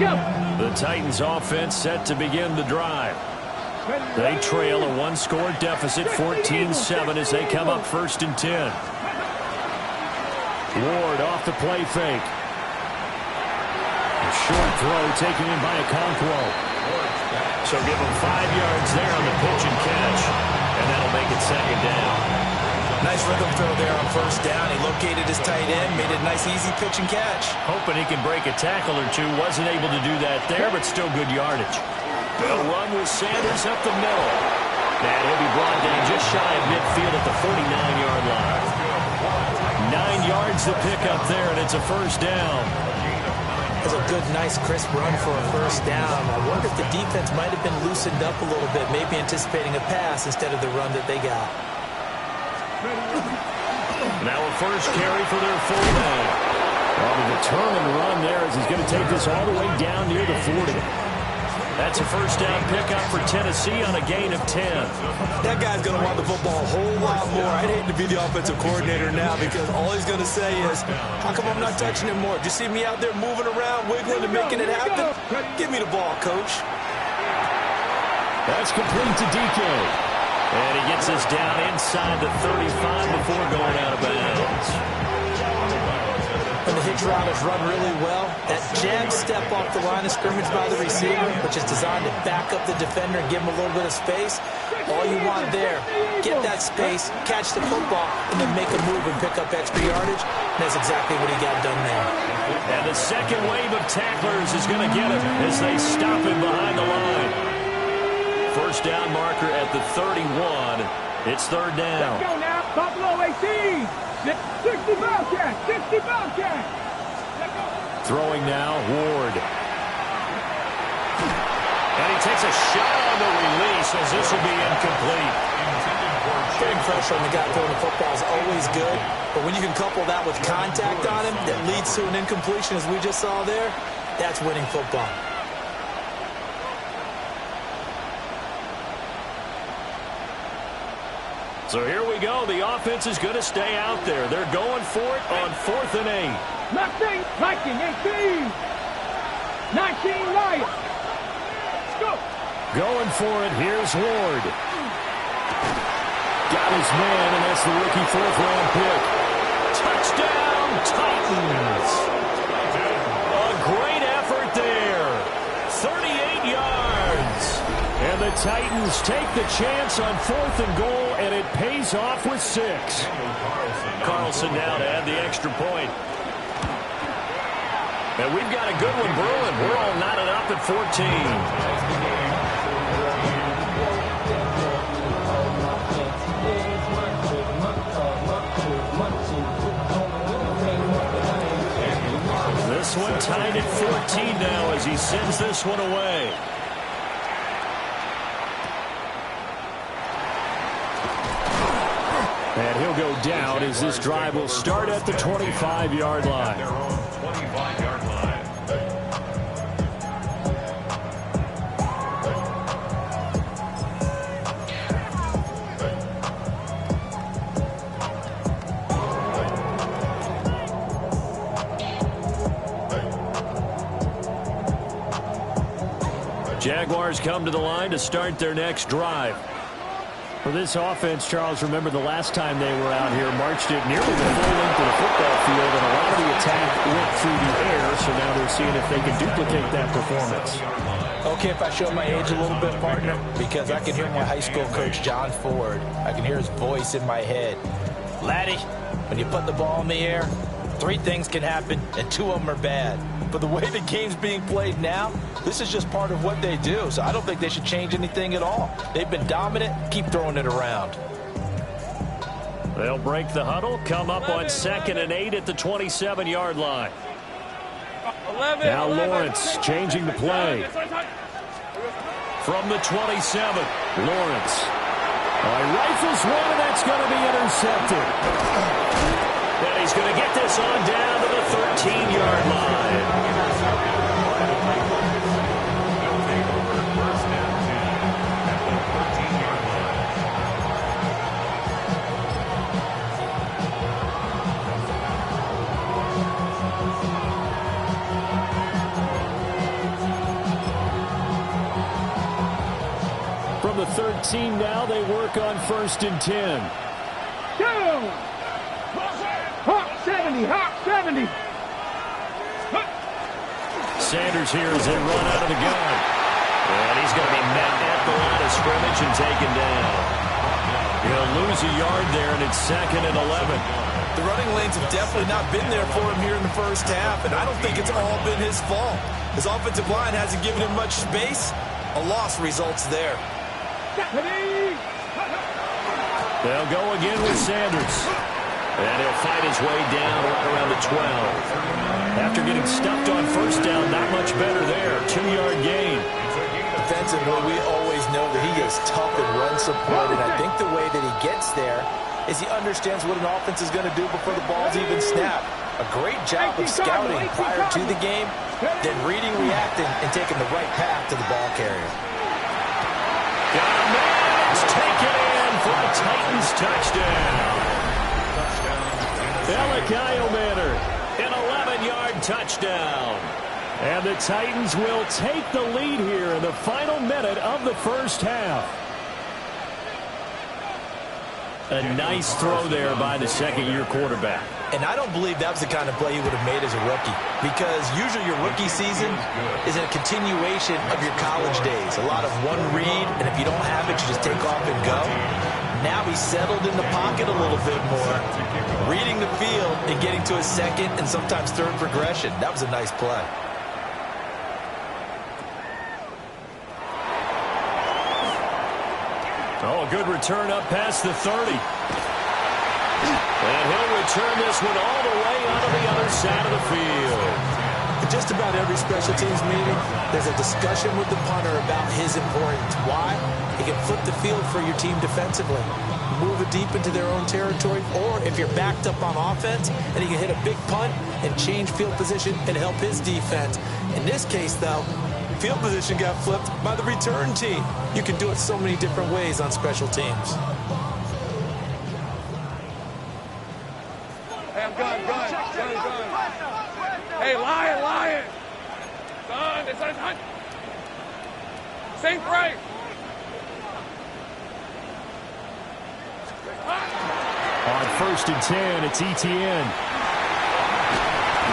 The Titans offense set to begin the drive. They trail a one-score deficit, 14-7, as they come up 1st and 10. Ward off the play fake. A short throw taken in by Okonkwo. So give him 5 yards there on the pitch and catch, and that'll make it 2nd down. Nice rhythm throw there on 1st down. He located his tight end, made it a nice, easy pitch and catch. Hoping he can break a tackle or two. Wasn't able to do that there, but still good yardage. They'll run with Sanders up the middle. And he'll be brought down just shy of midfield at the 49-yard line. 9 yards to pick up there, and it's a 1st down. That's a good, nice, crisp run for a 1st down. I wonder if the defense might have been loosened up a little bit, maybe anticipating a pass instead of the run that they got. Now a 1st carry for their fullback. Well, the determined run there as he's going to take this all the way down near the 40. That's a 1st down pickup for Tennessee on a gain of 10. That guy's going to want the football a whole lot more. I'd hate to be the offensive coordinator now because all he's going to say is, how come I'm not touching him more? Did you see me out there moving around, wiggling and making it happen? Give me the ball, coach. That's complete to DK. And he gets us down inside the 35 before going out of bounds. When the hitch route is run really well, that jab step off the line of scrimmage by the receiver, which is designed to back up the defender and give him a little bit of space, all you want there, get that space, catch the football, and then make a move and pick up extra yardage. And that's exactly what he got done there. And the second wave of tacklers is going to get him as they stop him behind the line. 1st down marker at the 31. It's 3rd down. Let's go now. Buffalo 18. 60 Bobcats. 60 Bobcats. Throwing now, Ward. And he takes a shot on the release as this will be incomplete. Getting pressure on the guy throwing the football is always good, but when you can couple that with contact on him that leads to an incompletion as we just saw there, that's winning football. So here we go. The offense is going to stay out there. They're going for it on 4th and 8. Nothing. Viking 18. 19 Lions. Let's go. Going for it. Here's Ward. Got his man, and that's the rookie 4th-round pick. Touchdown, Titans. A great effort there. 38 yards. And the Titans take the chance on 4th and goal, and it pays off with 6. Carlson now to add the extra point. And we've got a good one brewing. We're all knotted up at 14. This one tied at 14 now as he sends this one away. And he'll go down as this drive will start at the 25-yard line. Jaguars come to the line to start their next drive. For this offense, Charles, remember the last time they were out here, marched it nearly the full length of the football field, and a lot of the attack went through the air, so now they're seeing if they can duplicate that performance. Okay, if I show my age a little bit, partner, because I can hear my high school coach, John Ford. I can hear his voice in my head. Laddie, when you put the ball in the air, 3 things can happen, and 2 of them are bad. But the way the game's being played now, this is just part of what they do. So I don't think they should change anything at all. They've been dominant. Keep throwing it around. They'll break the huddle, come up on 2nd and 8 at the 27-yard line. Now Lawrence changing the play. From the 27, Lawrence. Rifles one, and that's going to be intercepted. And he's going to get this on down to the 13-yard line. the 13 now. They work on 1st and 10. Go! Hawk 70, Hawk 70. Sanders here as they run out of the gun. And he's going to be met at the line of scrimmage and taken down. He'll lose a yard there, and it's 2nd and 11. The running lanes have definitely not been there for him here in the first half, and I don't think it's all been his fault. His offensive line hasn't given him much space. A loss results there. They'll go again with Sanders. And he'll fight his way down right around the 12. After getting stuffed on 1st down, not much better there. 2-yard gain. Defensively, we always know that he is tough and run support, and I think the way that he gets there is he understands what an offense is going to do before the ball's even snapped. A great job of scouting prior to the game, then reading, reacting, and taking the right path to the ball carrier. Got a man. It's taken in for a Titans touchdown. Elikayo Manor, an 11-yard touchdown. And the Titans will take the lead here in the final minute of the first half. A nice throw there by the second-year quarterback. And I don't believe that was the kind of play he would have made as a rookie, because usually your rookie season is a continuation of your college days. A lot of one read, and if you don't have it, you just take off and go. Now he's settled in the pocket a little bit more, reading the field and getting to his second and sometimes third progression. That was a nice play. Oh, a good return up past the 30. And he'll return this one all the way onto the other side of the field. At just about every special teams meeting, there's a discussion with the punter about his importance. Why? He can flip the field for your team defensively, move it deep into their own territory, or if you're backed up on offense, and he can hit a big punt and change field position and help his defense. In this case, though, field position got flipped by the return team. You can do it so many different ways on special teams. Hey, I'm gun. Hey, Lion. Son, it's on. Safe right. On 1st and 10, it's Etienne.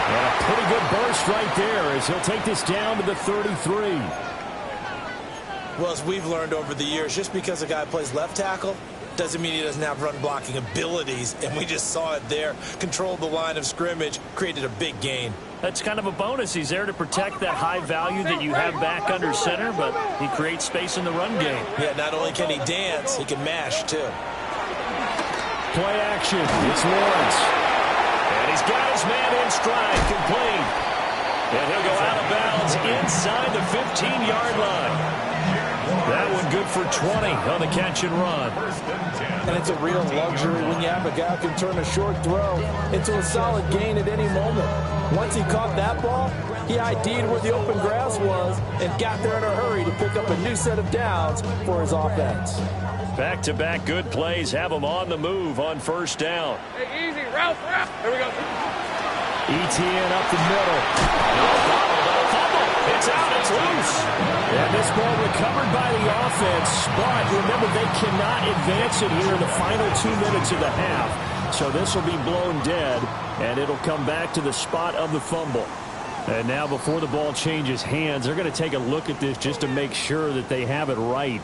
And a pretty good burst right there as he'll take this down to the 33. Well, as we've learned over the years, just because a guy plays left tackle doesn't mean he doesn't have run blocking abilities, and we just saw it there. Controlled the line of scrimmage, created a big gain. That's kind of a bonus. He's there to protect that high value that you have back under center, but he creates space in the run game. Yeah, not only can he dance, he can mash, too. Play action. It's Lawrence. And he's got his man in stride, complete. And he'll go out of bounds inside the 15-yard line. That one good for 20 on the catch and run. And it's a real luxury when you have a guy who can turn a short throw into a solid gain at any moment. Once he caught that ball, he ID'd where the open grass was and got there in a hurry to pick up a new set of downs for his offense. Back-to-back good plays have him on the move on 1st down. Hey, easy, route. Here we go. Etienne up the middle. It's out, it's loose. And this ball recovered by the offense, but remember, they cannot advance it here in the final 2 minutes of the half. So this will be blown dead, and it'll come back to the spot of the fumble. And now before the ball changes hands, they're going to take a look at this just to make sure that they have it right.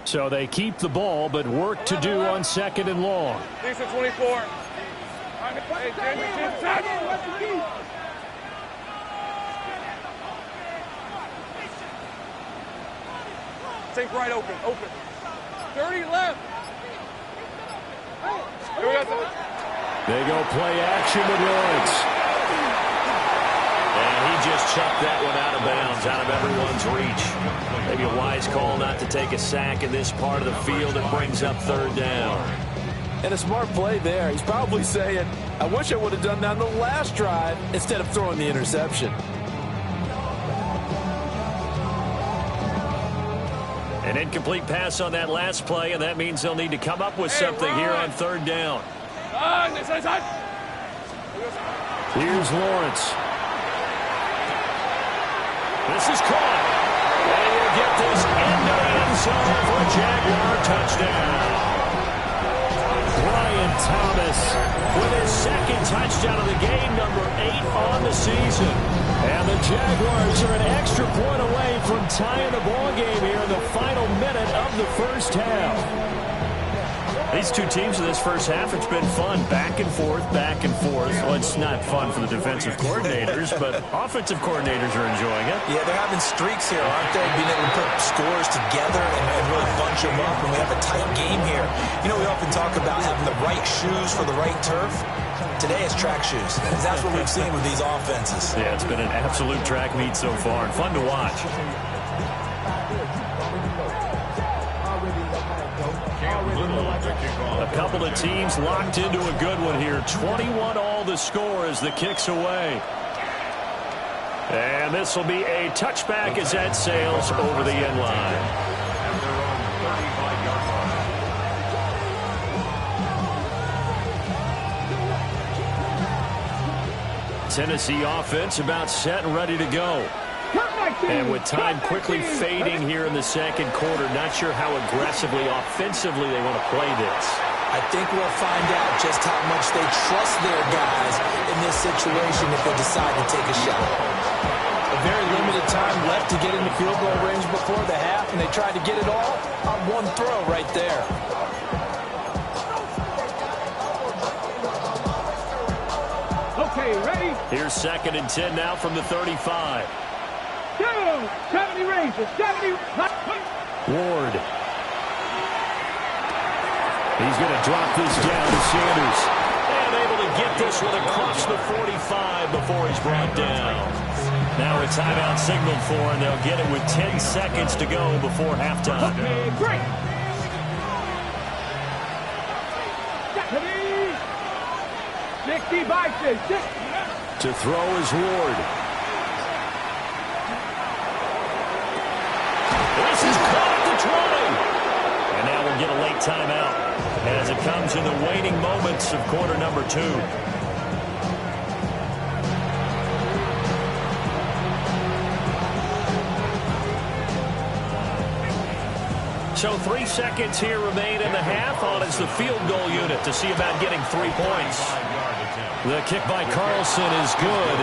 So they keep the ball, but work to do on 2nd and long. Decent 24. Hey, Think right, open. 30 left. Here we go. They go play action with Lawrence. And he just chucked that one out of bounds, out of everyone's reach. Maybe a wise call not to take a sack in this part of the field. It brings up 3rd down. And a smart play there. He's probably saying, I wish I would have done that on the last drive instead of throwing the interception. An incomplete pass on that last play, and that means they'll need to come up with something here on third down. Here's Lawrence. This is caught. And we'll get this into the end zone for a Jaguar touchdown. Brian Thomas with his second touchdown of the game, number 8 on the season. And the Jaguars are an extra point away from tying the ball game here in the final minute of the first half. These two teams in this first half, it's been fun. Back and forth, back and forth. Well, it's not fun for the defensive coordinators, but offensive coordinators are enjoying it. Yeah, they're having streaks here, aren't they? Being able to put scores together and really bunch them up when we have a tight game here. You know, we often talk about having the right shoes for the right turf. Today it's track shoes. That's what we've seen with these offenses. Yeah, it's been an absolute track meet so far and fun to watch. A couple of teams locked into a good one here. 21-all the score as the kick's away. And this will be a touchback as that sails over the end line. Tennessee offense about set and ready to go. And with time quickly fading here in the second quarter, not sure how aggressively, offensively they want to play this. I think we'll find out just how much they trust their guys in this situation if they decide to take a shot. A very limited time left to get into field goal range before the half, and they tried to get it all on one throw right there. Okay, ready? Here's 2nd and 10 now from the 35. 70 Rangers, 70. Ward. He's going to drop this down to Sanders. And able to get this one across the 45 before he's brought down. Now a timeout signaled for, and they'll get it with 10 seconds to go before halftime. Okay, break. 60 Vikings. To throw is Ward. This is caught at the 20. And now we'll get a late timeout as it comes in the waning moments of quarter number 2. So 3 seconds here remain in the half. On is the field goal unit to see about getting 3 points. The kick by Carlson is good,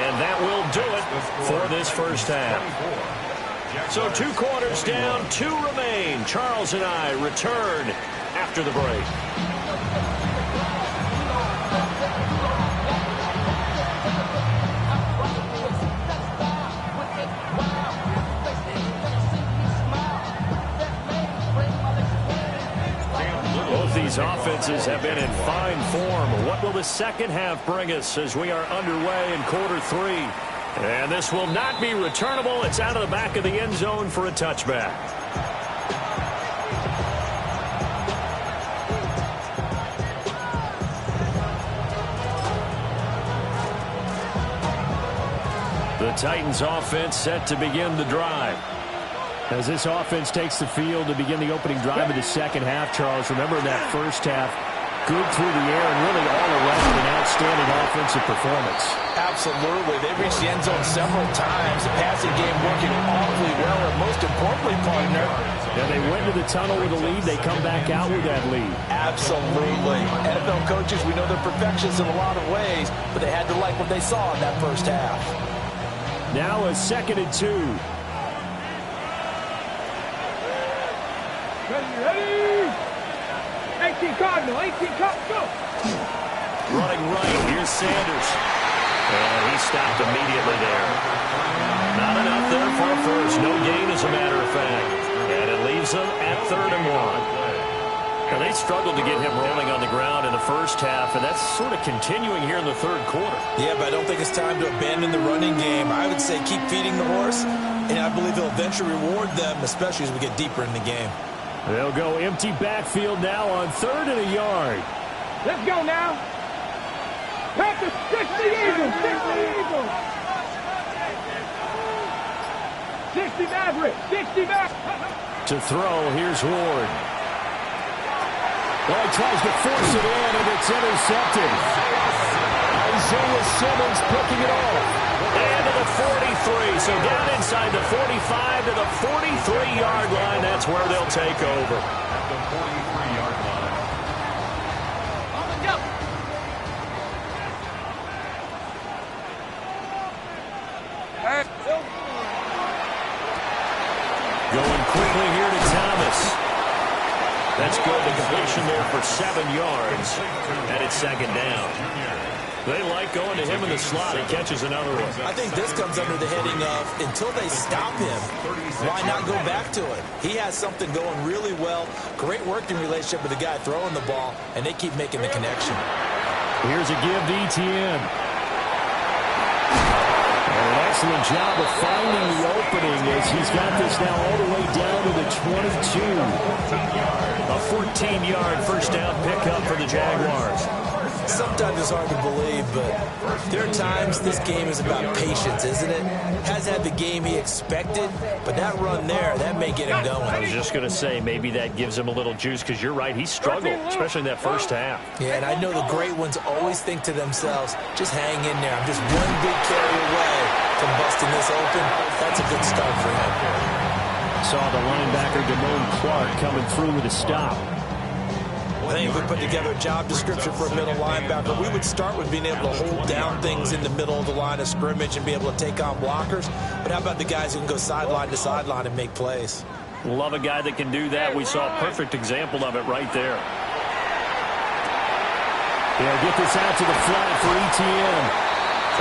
and that will do it for this first half. So 2 quarters down, 2 remain. Charles and I return after the break. Both these offenses have been in fine form. What will the second half bring us as we are underway in quarter 3? And this will not be returnable. It's out of the back of the end zone for a touchback. The Titans offense set to begin the drive. As this offense takes the field to begin the opening drive of the second half, Charles, remember in that first half, good through the air and really all around an outstanding offensive performance. Absolutely. They reached the end zone several times. The passing game working awfully well, and most importantly, partner, and they went to the tunnel with a lead. They come back out with that lead. Absolutely. NFL coaches, we know they're perfectionists in a lot of ways, but they had to like what they saw in that first half. Now a 2nd and 2. Ready? 18 Cardinal, 18 Cardinal. Running right, here's Sanders. And he stopped immediately there. Not enough there for a first. No gain, as a matter of fact. And it leaves them at 3rd and 1. Now, they struggled to get him rolling on the ground in the first half, and that's sort of continuing here in the third quarter. Yeah, but I don't think it's time to abandon the running game. I would say keep feeding the horse, and I believe he'll eventually reward them, especially as we get deeper in the game. They'll go empty backfield now on 3rd and a yard. Let's go now. Panthers, 60 Eagles, 60 Eagles. 60 Mavericks, 60 Mavericks. To throw, here's Ward. Well, he tries to force it in, and it's intercepted. Isaiah Simmons picking it off. And to the 43, so down inside the 45 to the 43-yard line. That's where they'll take over. At the 43-yard line. Going quickly here to Thomas. That's good. The completion there for 7 yards. And it's second down. They like going to him in the slot. He catches another one. I think this comes under the heading of until they stop him, why not go back to it? He has something going really well. Great working relationship with the guy throwing the ball, and they keep making the connection. Here's a give to Etienne. An excellent job of finding the opening as he's got this now all the way down to the 22. A 14-yard first down pickup for the Jaguars. Sometimes it's hard to believe, but there are times this game is about patience, isn't it? Has had the game he expected, but that run there, that may get him going. I was just going to say, maybe that gives him a little juice, because you're right, he struggled, especially in that first half. Yeah, and I know the great ones always think to themselves, just hang in there. I'm just one big carry away from busting this open. That's a good start for him. Saw the linebacker, Damone Clark, coming through with a stop. I think if we put together a job description for a middle linebacker, we would start with being able to hold down things in the middle of the line of scrimmage and be able to take on blockers. But how about the guys who can go sideline to sideline and make plays? Love a guy that can do that. We saw a perfect example of it right there. They'll get this out to the flat for Etienne.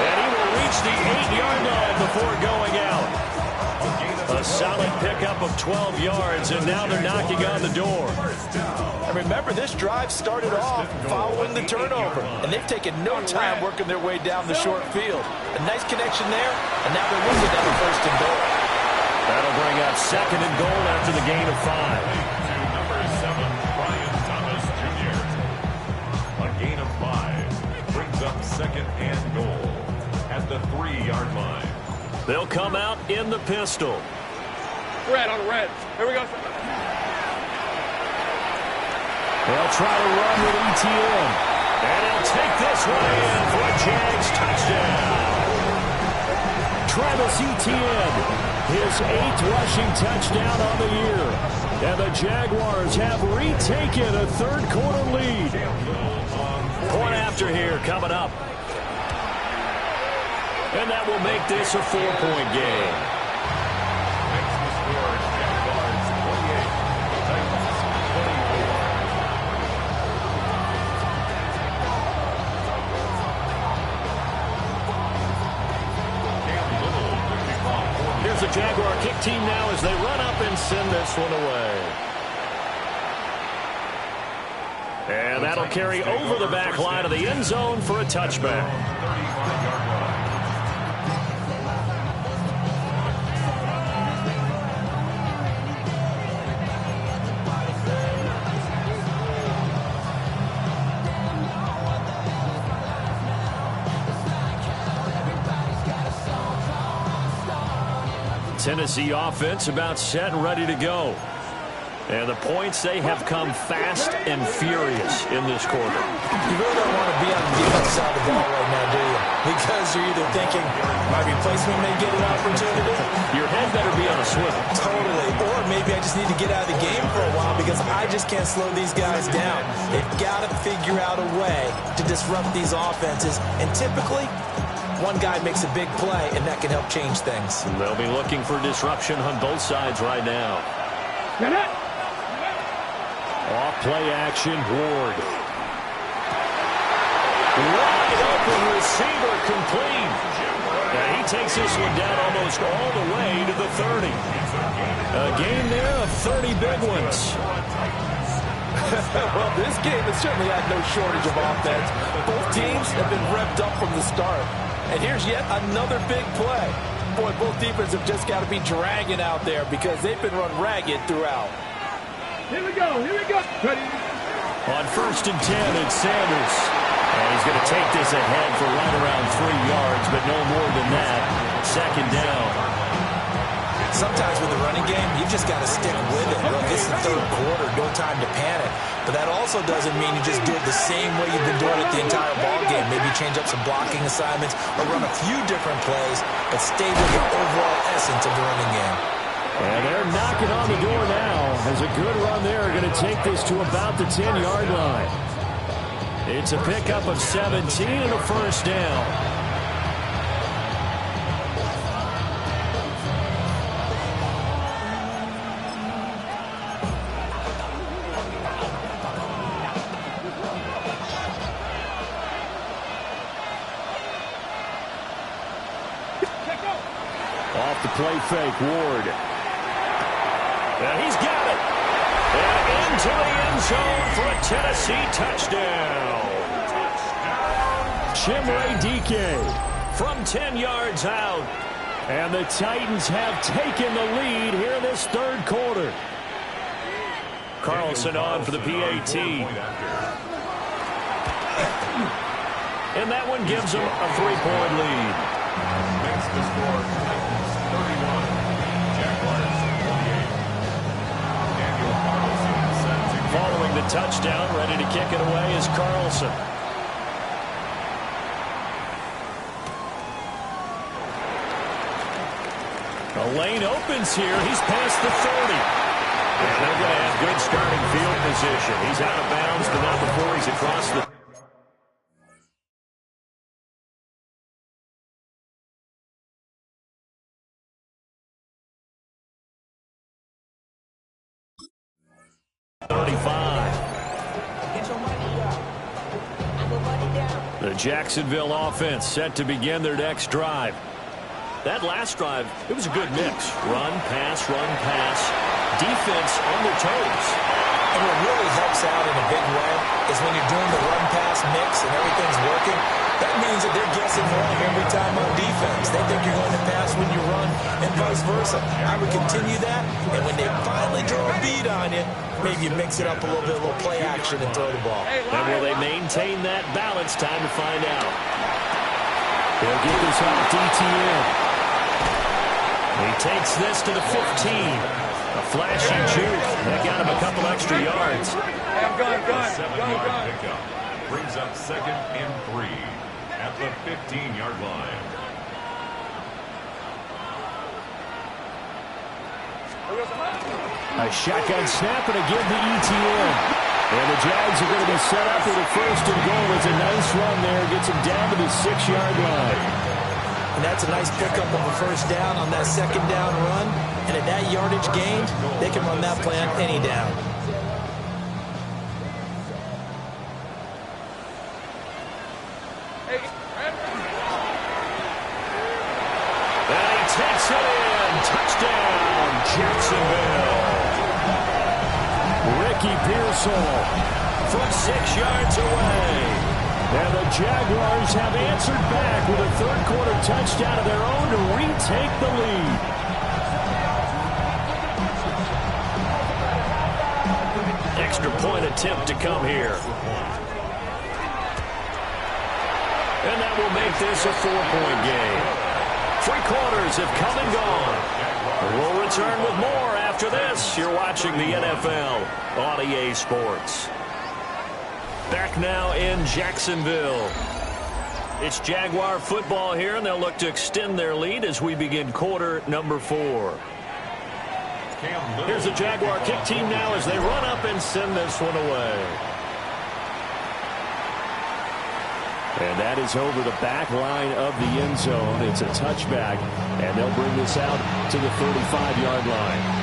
And he will reach the 8-yard line before going out. A solid pickup of 12 yards, and now they're knocking on the door. And remember, this drive started off following the turnover, and they've taken no time working their way down the short field. A nice connection there, and now they're looking at a first and goal. That'll bring up second and goal after the gain of 5. Number 7, Brian Thomas Jr. A gain of 5 brings up second and goal at the 3-yard line. They'll come out in the pistol. Red on red. Here we go. They'll try to run with Etienne. And he'll take this one in for a Jags touchdown. Travis Etienne, his 8th rushing touchdown on the year. And the Jaguars have retaken a third-quarter lead. Point after here coming up. And that will make this a 4-point game. Next to score, Jaguars 28, Titans 24. Here's the Jaguar kick team now as they run up and send this one away. And that'll carry over the back line of the end zone for a touchback. 35-yard line. Tennessee offense about set and ready to go. And the points, they have come fast and furious in this quarter. You really don't want to be on the defensive side of the ball right now, do you? Because you're either thinking, my replacement may get an opportunity. Your head better be on a swivel. Totally. Or maybe I just need to get out of the game for a while because I just can't slow these guys down. They've got to figure out a way to disrupt these offenses. And typically, one guy makes a big play, and that can help change things. They'll be looking for disruption on both sides right now. Off play action, Ward. Wide open receiver complete. And he takes this one down almost all the way to the 30. A game there of 30 big ones. Well, this game has certainly had no shortage of offense. Both teams have been revved up from the start. And here's yet another big play. Boy, both defenses have just got to be dragging out there because they've been run ragged throughout. Here we go. Here we go. Ready. On 1st and 10, it's Sanders. And he's going to take this ahead for right around 3 yards, but no more than that. Second down. sometimes with the running game, you just got to stick with it. Look, it's the third quarter, no time to panic. But that also doesn't mean you just do it the same way you've been doing it the entire ball game. Maybe change up some blocking assignments or run a few different plays, but stay with the overall essence of the running game. And they're knocking on the door now. As a good run there, going to take this to about the 10-yard line. It's a pickup of 17 and a first down. Off the play fake, Ward. And he's got it. And into the end zone for a Tennessee touchdown. Chimere DK from 10 yards out. And the Titans have taken the lead here in this third quarter. Carlson on for the PAT. And that one gives them a 3-point lead. Makes the score Titans 31, Jaguars 28. Daniel Carlson set to Following the touchdown, ready to kick it away is Carlson. The lane opens here. He's past the 30. And they're going to have good starting field position. He's out of bounds, but not before he's across the 35. The Jacksonville offense set to begin their next drive. That last drive, it was a good mix. Run, pass, defense on their toes. And what really helps out in a big way is when you're doing the run-pass mix and everything's working, that means that they're guessing wrong every time on defense. They think you're going to pass when you run and vice versa. I would continue that, and when they finally draw a bead on you, maybe you mix it up a little play action and throw the ball. And will they maintain that balance? Time to find out. They'll get this off to ETN. He takes this to the 15. A flashy juke. That got him a couple extra yards. Seven-yard pickup brings up 2nd and 3 at the 15-yard line. A shotgun snap and a give to ETN. And the Jags are going to be set up with a 1st and goal. It's a nice run there. Gets him down to the 6-yard line. And that's a nice pickup of a 1st down on that 2nd down run. And at that yardage gained, they can run that plan any down. And he takes it in. Touchdown, Jacksonville. Ricky Pearsall from 6 yards away. And the Jaguars have answered back with a third-quarter touchdown of their own to retake the lead. Extra point attempt to come here. And that will make this a 4-point game. 3 quarters have come and gone. We'll return with more after this. You're watching the NFL on EA Sports. Back now in Jacksonville. It's Jaguar football here, and they'll look to extend their lead as we begin quarter number 4. Here's the Jaguar kick team now as they run up and send this one away. And that is over the back line of the end zone. It's a touchback, and they'll bring this out to the 35-yard line.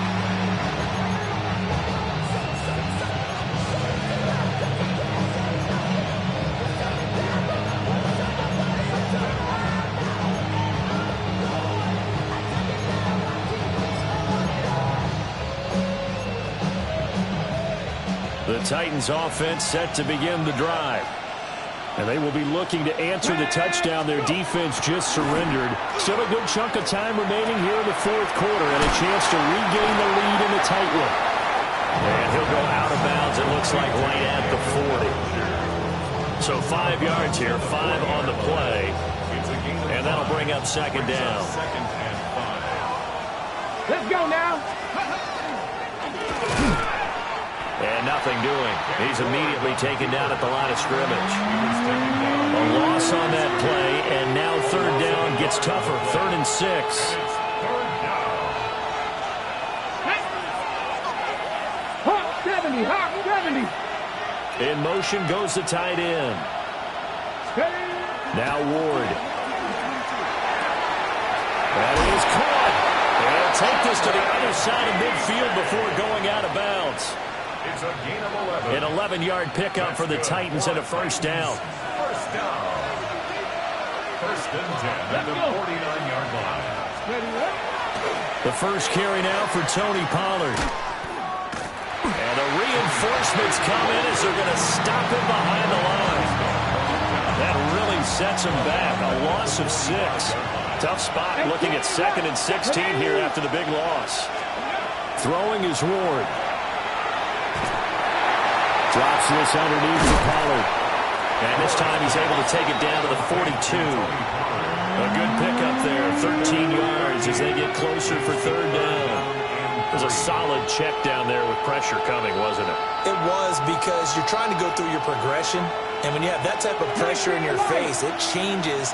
The Titans offense set to begin the drive. And they will be looking to answer the touchdown their defense just surrendered. Still a good chunk of time remaining here in the 4th quarter and a chance to regain the lead in the tight one. And he'll go out of bounds, it looks like, right at the 40. So 5 yards here, 5 on the play. And that'll bring up 2nd down. Let's go now. And nothing doing. He's immediately taken down at the line of scrimmage. A loss on that play, and now third down gets tougher. 3rd and 6. Hawk 70, Hawk 70. In motion goes the tight end. Now Ward. That is caught. They'll take this to the other side of midfield before going out of bounds. It's a gain of 11. An 11-yard pickup for the Titans and a first down. First down. 1st and 10 at the 49-yard line. The first carry now for Tony Pollard. And the reinforcements come in as they're going to stop him behind the line. That really sets him back. A loss of 6. Tough spot looking at 2nd and 16 here after the big loss. Throwing is Ward. Drops this underneath to Pollard. And this time he's able to take it down to the 42. A good pickup there. 13 yards as they get closer for 3rd down. It was a solid check down there with pressure coming, wasn't it? It was, because you're trying to go through your progression, and when you have that type of pressure in your face, it changes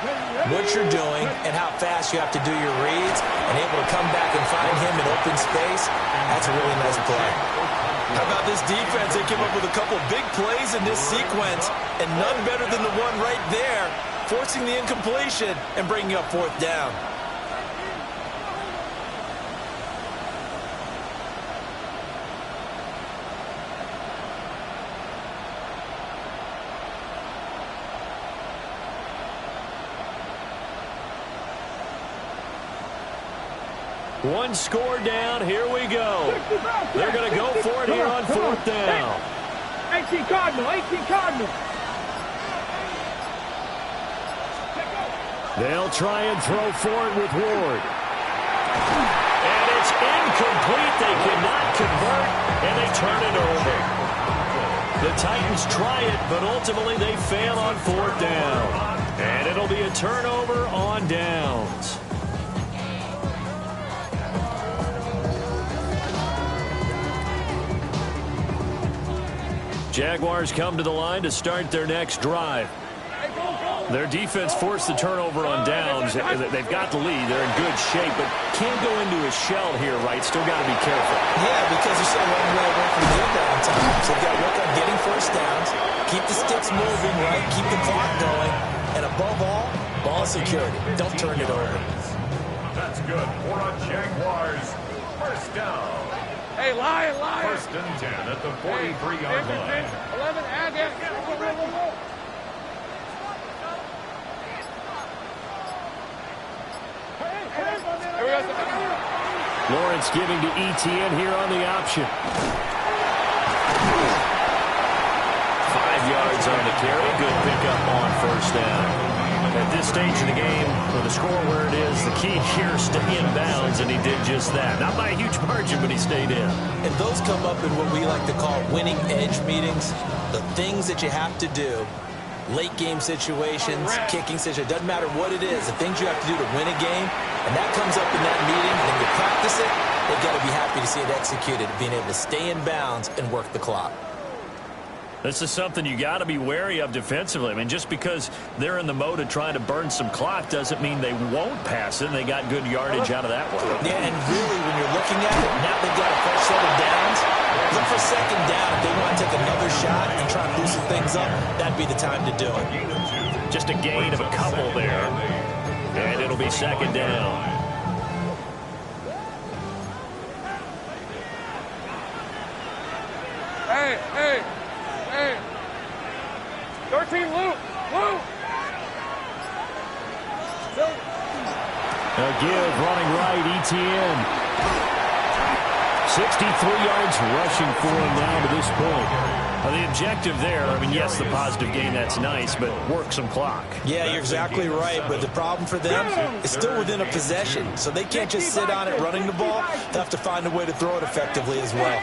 what you're doing and how fast you have to do your reads, and able to come back and find him in open space. That's a really nice play. How about this defense? They came up with a couple big plays in this sequence, and none better than the one right there, forcing the incompletion and bringing up 4th down. One score down. Here we go. They're going to go for it here on 4th down. 18 Cardinal, 18 Cardinal. They'll try and throw for it with Ward. And it's incomplete. They cannot convert, and they turn it over. The Titans try it, but ultimately they fail on 4th down. And it'll be a turnover on downs. Jaguars come to the line to start their next drive. Their defense forced the turnover on downs. They've got the lead. They're in good shape, but can't go into a shell here, right? Still got to be careful. Yeah, because you're still a long way away from the down time. So you've got to work on getting first downs, keep the sticks moving, right? Keep the clock going, and above all, ball security. Don't turn it over. That's good for a Jaguars. First down. Hey, Lion. 1st and 10 at the 43-yard line. 11, add that. Lawrence giving to ETN here on the option. 5 yards on the carry. Good pickup on 1st down. At this stage of the game, with the score where it is, the key here is stay in bounds, and he did just that. Not by a huge margin, but he stayed in. And those come up in what we like to call winning edge meetings. The things that you have to do, late game situations, kicking situations, doesn't matter what it is, the things you have to do to win a game, and that comes up in that meeting, and you practice it, they've got to be happy to see it executed, being able to stay in bounds and work the clock. This is something you got to be wary of defensively. I mean, just because they're in the mode of trying to burn some clock doesn't mean they won't pass it, and they got good yardage out of that one. Yeah, and really, when you're looking at it, now they've got a fresh set of downs. Look for 2nd down. If they want to take another shot and try and loosen things up, that'd be the time to do it. Just a gain of a couple there, and it'll be 2nd down. Hey. 13, Luke. A give, running right, ETN. 63 yards rushing for him now to this point. The objective there, I mean, yes, the positive gain, that's nice, but work some clock. Yeah, you're exactly right, but the problem for them is still within a possession, so they can't just sit on it running the ball. They have to find a way to throw it effectively as well.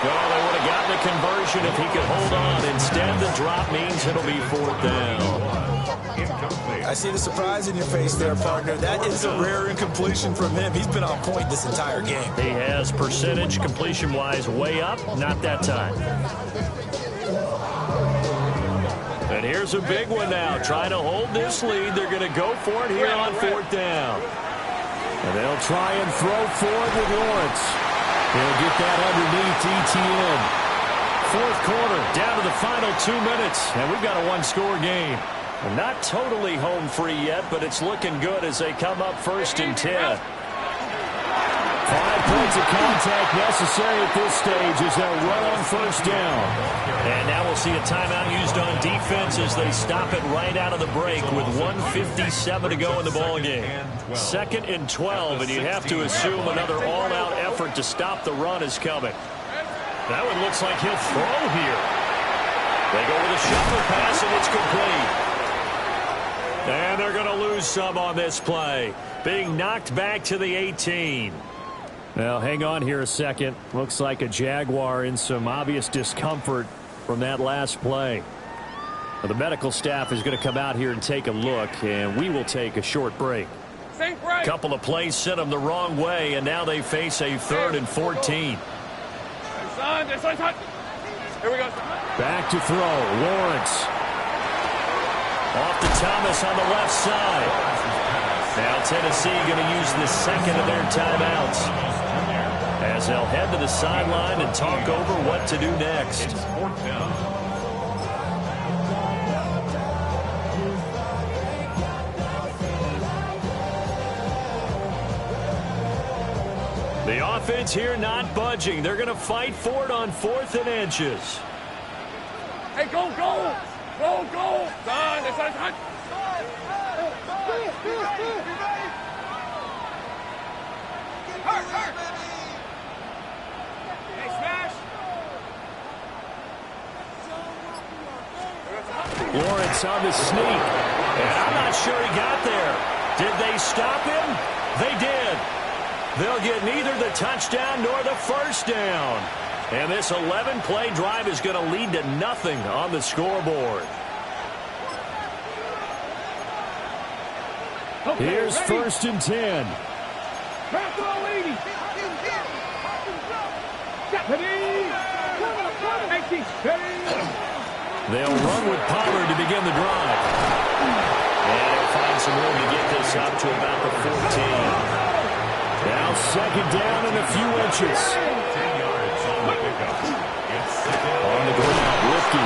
Well, they would have gotten a conversion if he could hold on. Instead, the drop means it'll be 4th down. I see the surprise in your face there, partner. That is a rare incompletion from him. He's been on point this entire game. He has percentage completion-wise way up. Not that time. And here's a big one now. Trying to hold this lead. They're going to go for it here on 4th down. And they'll try and throw forward with Lawrence. He'll get that underneath ETN. 4th quarter, down to the final 2 minutes. And we've got a one-score game. Well, not totally home free yet, but it's looking good as they come up 1st and 10. 5 points of contact necessary at this stage as they'll run on 1st down. And now we'll see a timeout used on defense as they stop it right out of the break with 1:57 to go in the ballgame. 2nd and 12, and you have to assume another all-out effort to stop the run is coming. That one looks like he'll throw here. They go with a shuffle pass, and it's complete. And they're going to lose some on this play. Being knocked back to the 18. Now, hang on here a second. Looks like a Jaguar in some obvious discomfort from that last play. Now, the medical staff is going to come out here and take a look, and we will take a short break. A couple of plays sent them the wrong way, and now they face a 3rd and 14. Here we go. Back to throw. Lawrence. Off to Thomas on the left side. Now Tennessee going to use the 2nd of their timeouts as they'll head to the sideline and talk over what to do next. The offense here not budging. They're going to fight for it on 4th and inches. Hey, go, go! Go, go! Son, it's on. Hey, smash! Lawrence on the sneak. And I'm not sure he got there. Did they stop him? They did. They'll get neither the touchdown nor the 1st down. And this 11-play drive is going to lead to nothing on the scoreboard. Okay, here's ready? 1st and 10. Back to the lady. They'll run with Pollard to begin the drive. And they'll find some room to get this up to about the 14. Now 2nd down and a few inches. 10 yards on the pickup. It's 2nd. On the ground, Lifty.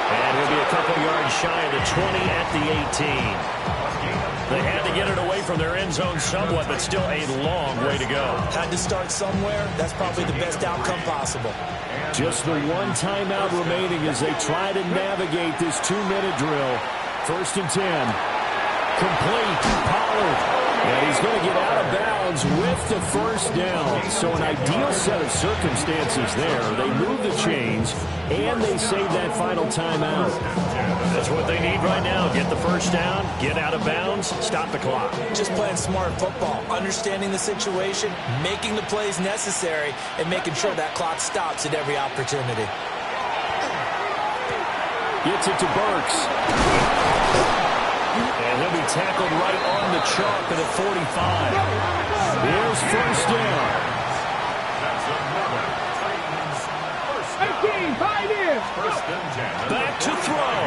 And he'll be a couple yards shy of the 20 at the 18. They had to get it away from their end zone somewhat, but still a long way to go. Had to start somewhere. That's probably the best outcome possible. Just the one timeout remaining as they try to navigate this 2-minute drill. 1st and 10. Complete. Pollard. And he's going to get out of bounds with the 1st down. So an ideal set of circumstances there. They move the chains, and they save that final timeout. That's what they need right now. Get the 1st down, get out of bounds, stop the clock. Just playing smart football, understanding the situation, making the plays necessary, and making sure that clock stops at every opportunity. Gets it to Burks. And he'll be tackled right on the chalk at the 45. Here's 1st down. That's another Titans 1st and 10. Back to throw.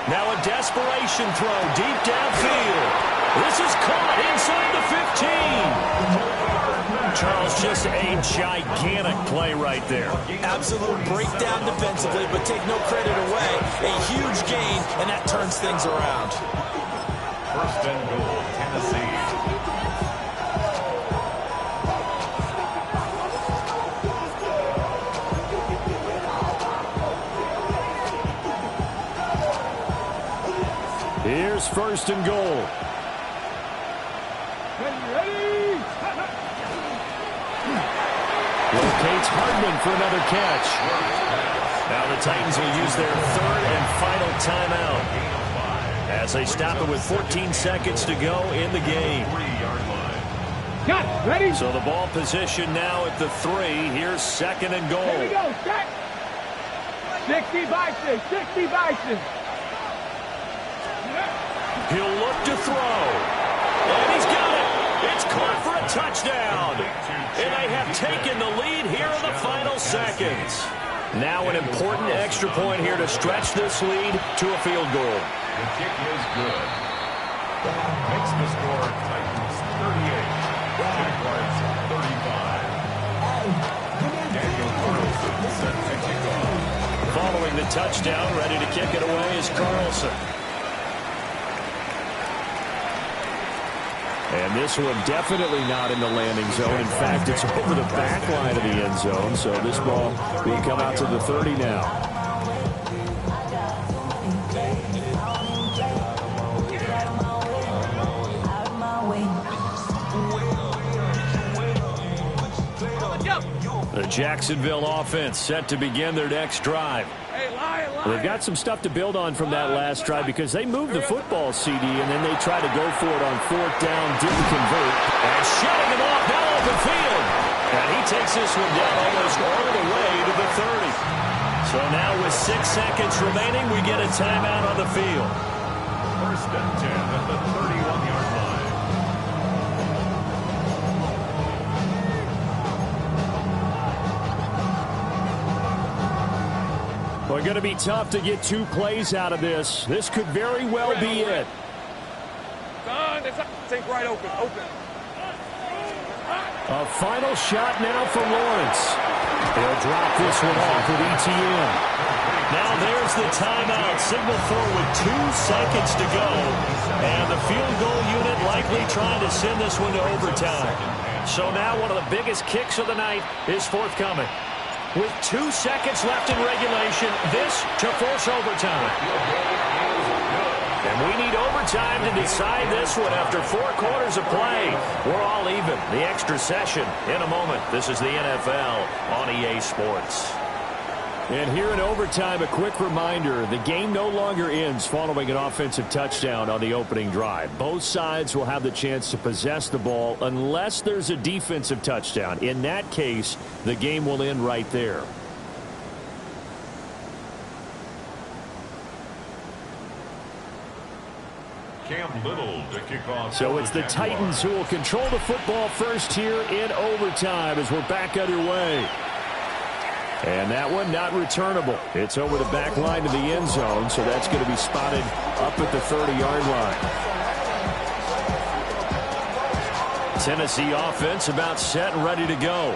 Now a desperation throw deep downfield. This is caught inside the 15. Charles, just a gigantic play right there. Absolute breakdown defensively, but take no credit away. A huge gain, and that turns things around. 1st and goal, Tennessee. Here's 1st and goal. Locates Hardman for another catch. Now the Titans will use their 3rd and final timeout as they stop it with 14 seconds to go in the game. 3-yard line. Got it. Ready? So the ball position now at the 3. Here's 2nd and goal. Here we go. Set. 60 by 6. 60 by 6. He'll look to throw. And he's got it. It's caught for a touchdown. And they have taken the lead here in the final seconds. Now an important extra point here to stretch this lead to a field goal. The kick is good. Makes the score Titans 38. Jaguars 35. Daniel Carlson set to kick off. Following the touchdown, ready to kick it away is Carlson. And this one definitely not in the landing zone. In fact, it's over the back line of the end zone. So this ball will come out to the 30 now. The Jacksonville offense set to begin their next drive. They've got some stuff to build on from that last drive because they moved the football, CD, and then they tried to go for it on 4th down, didn't convert. And shutting him off now open field. And he takes this one down almost all the way to the 30. So now with 6 seconds remaining, we get a timeout on the field. 1st and 10 at the 31-yard line. Well, going to be tough to get 2 plays out of this. This could very well be it. Take right open. A final shot now for Lawrence. They'll drop this one off with ETN. Now there's the timeout. Signal forward 2 seconds to go. And the field goal unit likely trying to send this one to overtime. So now one of the biggest kicks of the night is forthcoming. With 2 seconds left in regulation, this to force overtime. And we need overtime to decide this one after 4 quarters of play. We're all even. The extra session in a moment. This is the NFL on EA Sports. And here in overtime, a quick reminder, the game no longer ends following an offensive touchdown on the opening drive. Both sides will have the chance to possess the ball unless there's a defensive touchdown. In that case, the game will end right there. Cam Little to kick off. So it's the Titans who will control the football first here in overtime as we're back underway. And that one not returnable. It's over the back line to the end zone, so that's going to be spotted up at the 30-yard line. Tennessee offense about set and ready to go.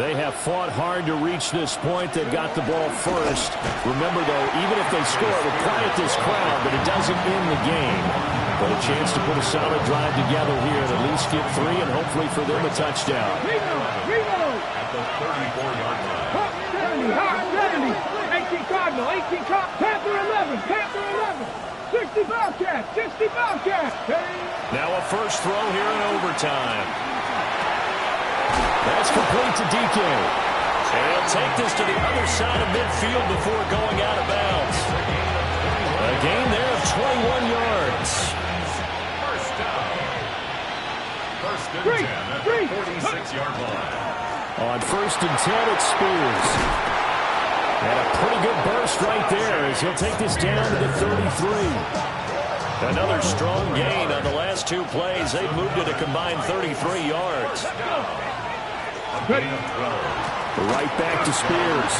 They have fought hard to reach this point. They've got the ball first. Remember, though, even if they score, it will quiet this crowd, but it doesn't end the game. But a chance to put a solid drive together here and at least get 3 and hopefully for them a touchdown. At the 34-yard line. 18 Cardinal, 18 Panther 11, Panther 11. 60 Bobcat, 60 Bobcat. Now a first throw here in overtime. That's complete to DK. And he'll take this to the other side of midfield before going out of bounds. A gain there of 21 yards. First down. 1st and 10 at the 46-yard line. On 1st and 10, it's Spears. And a pretty good burst right there as he'll take this down to the 33. Another strong gain on the last 2 plays. They've moved it a combined 33 yards. Right back to Spears.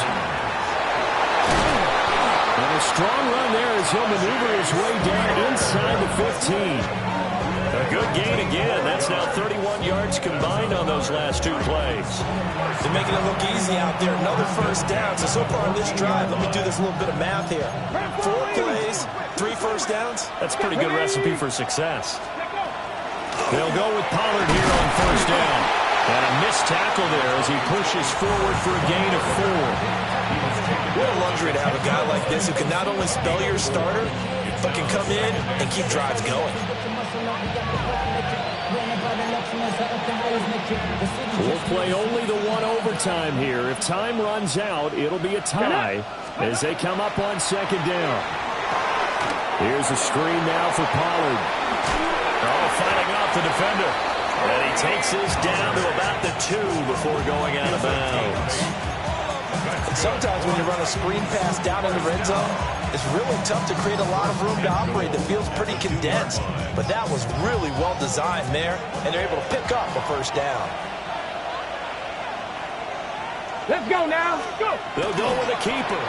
And a strong run there as he'll maneuver his way down inside the 15. A good gain again. That's now 31 yards combined on those last 2 plays. They're making it look easy out there. Another first down. So far on this drive, let me do this little bit of math here. 4 plays, 3 first downs. That's a pretty good recipe for success. They'll go with Pollard here on 1st down. And a missed tackle there as he pushes forward for a gain of 4. What a luxury to have a guy like this who can not only spell your starter, but can come in and keep drives going. We'll play only the 1 overtime here. If time runs out, it'll be a tie as they come up on 2nd down. Here's a screen now for Pollard. Oh, fighting off the defender. And he takes this down to about the 2 before going out of bounds. And sometimes when you run a screen pass down in the red zone, it's really tough to create a lot of room to operate. The field's pretty condensed. But that was really well designed there, and they're able to pick up a first down. Let's go now. Go. They'll go with a keeper.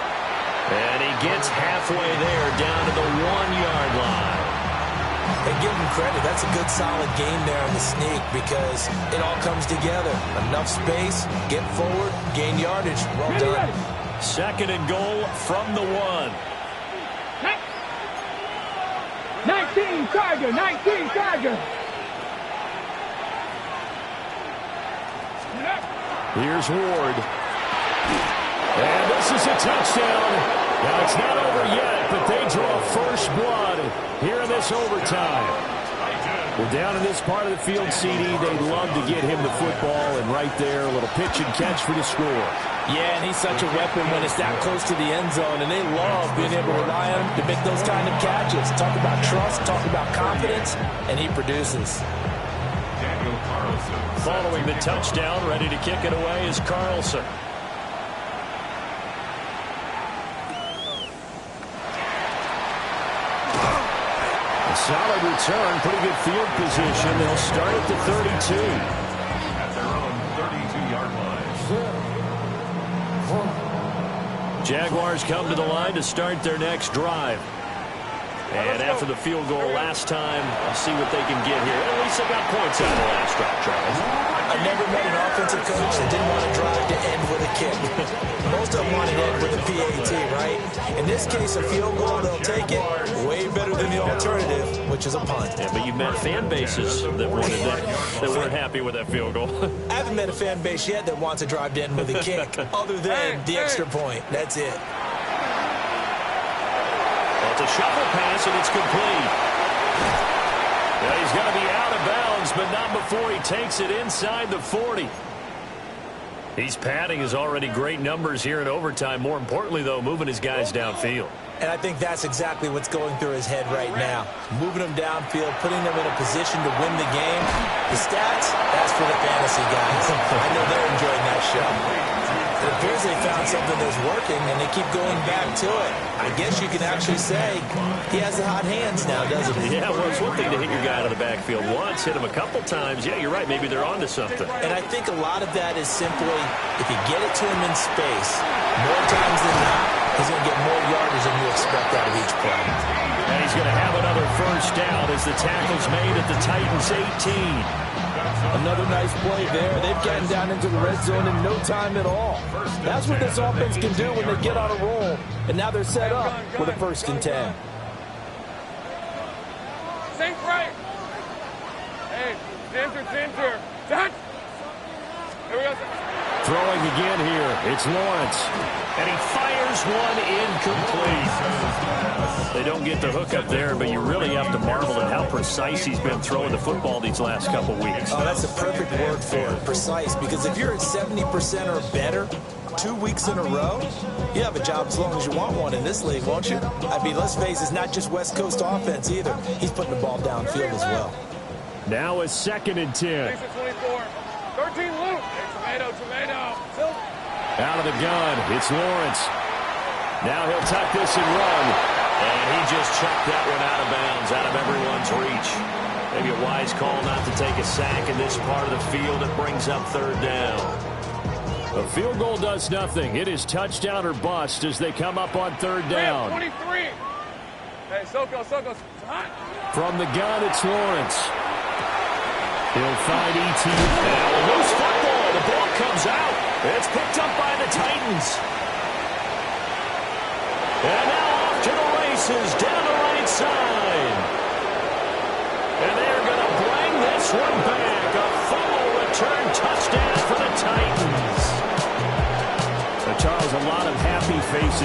And he gets halfway there down to the 1-yard line. And give him credit. That's a good, solid game there in the sneak because it all comes together. Enough space, get forward, gain yardage. Well done. 2nd and goal from the 1. 19 Tiger, 19 Tiger. Here's Ward. And this is a touchdown. Now, it's not over yet, but they draw first blood here in this overtime. Well, down in this part of the field, CD, they'd love to get him the football, and right there, a little pitch and catch for the score. Yeah, and he's such a weapon when it's that close to the end zone, and they love being able to rely on him to make those kind of catches. Talk about trust, talk about confidence, and he produces. Following the touchdown, ready to kick it away is Carlson. A solid return, pretty good field position. They'll start at the 32. At their own 32-yard line. Jaguars come to the line to start their next drive. And after the field goal last time, I'll see what they can get here. At least they got points out of the last drive, Charles. I never met an offensive coach that didn't want to drive to end with a kick. Most of them want to end with a PAT, right? In this case, a field goal, they'll take it. Way better than the alternative, which is a punt. Yeah, but you've met fan bases that wanted that weren't happy with that field goal. I haven't met a fan base yet that wants to drive to end with a kick, other than the extra point. That's it. It's a shuffle pass, and it's complete. Yeah, he's going to be out of bounds, but not before he takes it inside the 40. He's padding his already great numbers here in overtime. More importantly, though, moving his guys downfield. And I think that's exactly what's going through his head right now. Moving them downfield, putting them in a position to win the game. The stats, that's for the fantasy guys. I know they're enjoying that show. It appears they found something that's working, and they keep going back to it. I guess you can actually say he has the hot hands now, doesn't he? Yeah, well, it's one thing to hit your guy out of the backfield once, hit him a couple times. Yeah, you're right. Maybe they're onto something. And I think a lot of that is simply if you get it to him in space, more times than not, he's going to get more yardage than you expect out of each play. And he's going to have another first down as the tackle's made at the Titans' 18. Another nice play there. They've gotten down into the red zone in no time at all. That's what this offense can do when they get on a roll. And now they're set up with a 1st and 10. Sink right. Hey, center. Touch. Here we go. Throwing again here. It's Lawrence. And he fires one incomplete. They don't get the hook up there, but you really have to marvel at how precise he's been throwing the football these last couple weeks. Oh, that's the perfect word for it, precise, because if you're at 70% or better 2 weeks in a row, you have a job as long as you want one in this league, won't you? I mean, let's face it, it's not just West Coast offense either. He's putting the ball downfield as well. Now a 2nd and 10. 24. 13 Luke. Hey, tomato. Out of the gun, it's Lawrence. Now he'll tuck this and run. And he just chucked that one out of bounds, out of everyone's reach. Maybe a wise call not to take a sack in this part of the field. It brings up 3rd down. A field goal does nothing. It is touchdown or bust as they come up on 3rd down. 23. Hey, Soko. From the gun, it's Lawrence. He'll find E.T. Now a loose football. The ball comes out. It's picked up by the Titans. And now off to the races down the right side. And they're going to bring this one back. A full return touchdown for the Titans. So, Charles, a lot of happy faces